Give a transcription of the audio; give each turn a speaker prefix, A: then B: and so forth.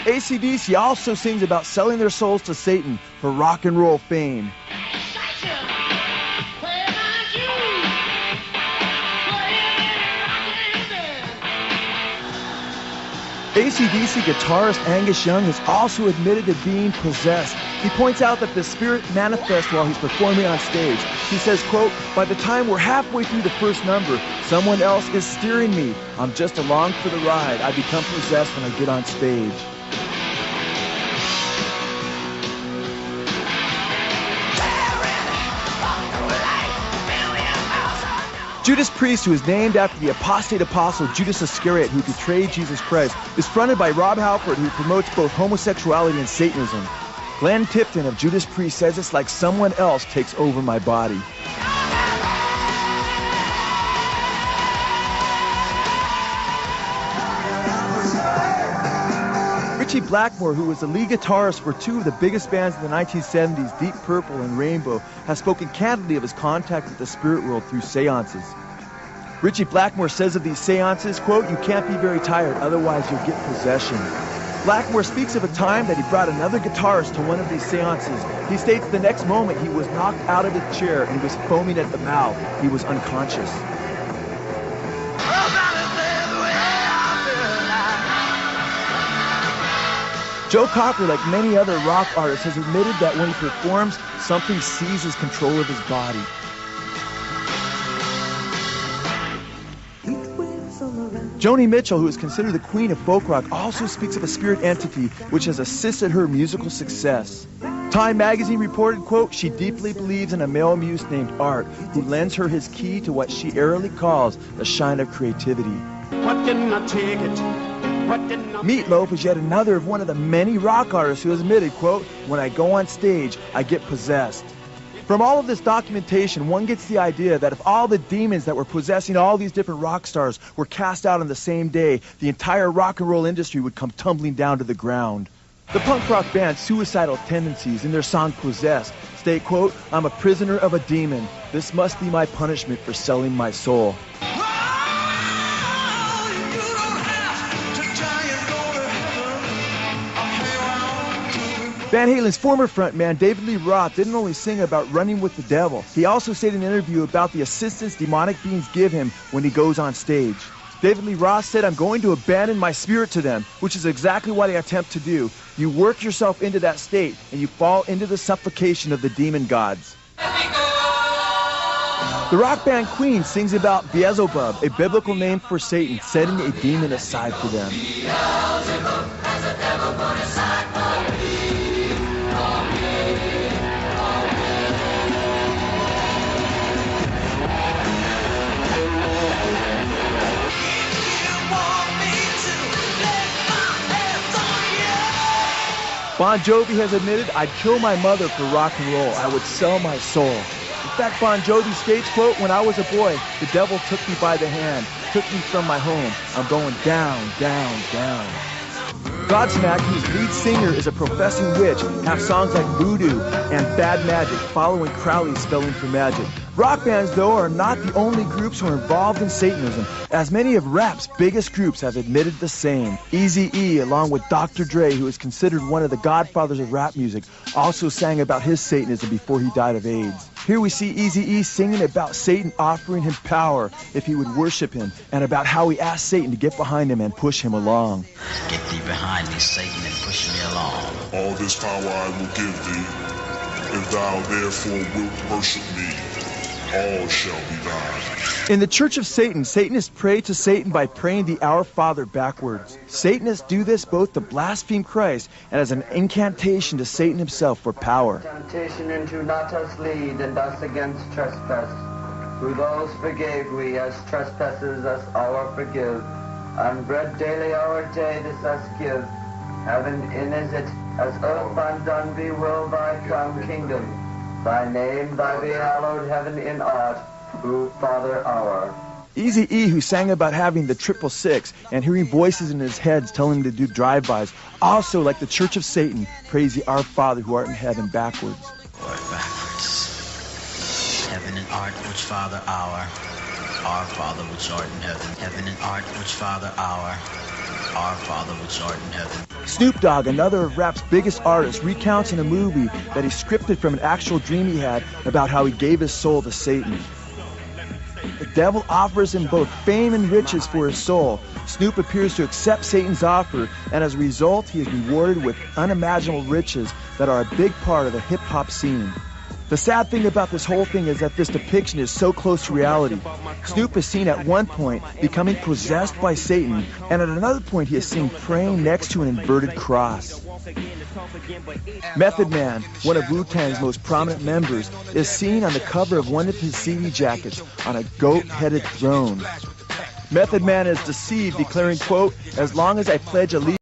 A: AC/DC also sings about selling their souls to Satan for rock and roll fame. AC/DC guitarist Angus Young has also admitted to being possessed. He points out that the spirit manifests while he's performing on stage. He says, quote, "By the time we're halfway through the first number, someone else is steering me. I'm just along for the ride. I become possessed when I get on stage." Judas Priest, who is named after the apostate apostle Judas Iscariot, who betrayed Jesus Christ, is fronted by Rob Halford, who promotes both homosexuality and Satanism. Glenn Tipton of Judas Priest says it's like someone else takes over my body. Ritchie Blackmore, who was the lead guitarist for two of the biggest bands in the 1970s, Deep Purple and Rainbow, has spoken candidly of his contact with the spirit world through seances. Ritchie Blackmore says of these seances, quote, "You can't be very tired, otherwise you'll get possession." Blackmore speaks of a time that he brought another guitarist to one of these seances. He states the next moment he was knocked out of his chair and he was foaming at the mouth. He was unconscious. Joe Cocker, like many other rock artists, has admitted that when he performs, something seizes control of his body. Joni Mitchell, who is considered the queen of folk rock, also speaks of a spirit entity which has assisted her musical success. Time magazine reported, quote, "She deeply believes in a male muse named Art, who lends her his key to what she airily calls the shine of creativity."
B: What didn't I take it?
A: Meatloaf is yet another of one of the many rock artists who has admitted, quote, "When I go on stage, I get possessed." From all of this documentation, one gets the idea that if all the demons that were possessing all these different rock stars were cast out on the same day, the entire rock and roll industry would come tumbling down to the ground. The punk rock band Suicidal Tendencies, in their song Possessed, state, quote, "I'm a prisoner of a demon. This must be my punishment for selling my soul." Van Halen's former frontman, David Lee Roth, didn't only sing about running with the devil. He also stated in an interview about the assistance demonic beings give him when he goes on stage. David Lee Roth said, "I'm going to abandon my spirit to them," which is exactly what I attempt to do. You work yourself into that state, and you fall into the suffocation of the demon gods. The rock band Queen sings about Beelzebub, a biblical name for Satan, setting a demon aside for them. Bon Jovi has admitted, "I'd kill my mother for rock and roll. I would sell my soul." In fact, Bon Jovi states, quote, "When I was a boy, the devil took me by the hand, took me from my home. I'm going down, down, down." Godsmack, whose lead singer is a professing witch, have songs like Voodoo and Bad Magic, following Crowley's spelling for magic. Rock bands, though, are not the only groups who are involved in Satanism, as many of rap's biggest groups have admitted the same. Eazy-E, along with Dr. Dre, who is considered one of the godfathers of rap music, also sang about his Satanism before he died of AIDS. Here we see Eazy-E singing about Satan offering him power if he would worship him, and about how he asked Satan to get behind him and push him along.
C: Get thee behind me, Satan, and push me along.
D: All this power I will give thee, if thou therefore wilt worship me, all shall be thine.
A: In the Church of Satan, Satanists pray to Satan by praying the Our Father backwards. Satanists do this both to blaspheme Christ and as an incantation to Satan himself for power.
E: Temptation into not us lead, and us against trespass. Who those forgave we, as trespasses us our forgive. And bread daily our day this us give. Heaven in is it, as earth undone be will thy come kingdom. Thy name, thy be hallowed, heaven in art, who Father our.
A: Eazy-E, who sang about having the 666 and hearing voices in his head telling him to do drive-bys, also, like the Church of Satan, prays the Our Father who art in heaven backwards.
C: Or backwards. Heaven and art, which Father our Father which art in heaven. Heaven and art, which Father our Our Father which art in heaven.
A: Snoop Dogg, another of rap's biggest artists, recounts in a movie that he scripted from an actual dream he had about how he gave his soul to Satan. The devil offers him both fame and riches for his soul. Snoop appears to accept Satan's offer, and as a result, he is rewarded with unimaginable riches that are a big part of the hip-hop scene. The sad thing about this whole thing is that this depiction is so close to reality. Snoop is seen at one point becoming possessed by Satan, and at another point he is seen praying next to an inverted cross. Method Man, one of Wu-Tang's most prominent members, is seen on the cover of one of his CD jackets on a goat-headed throne. Method Man is deceived, declaring, quote, "As long as I pledge allegiance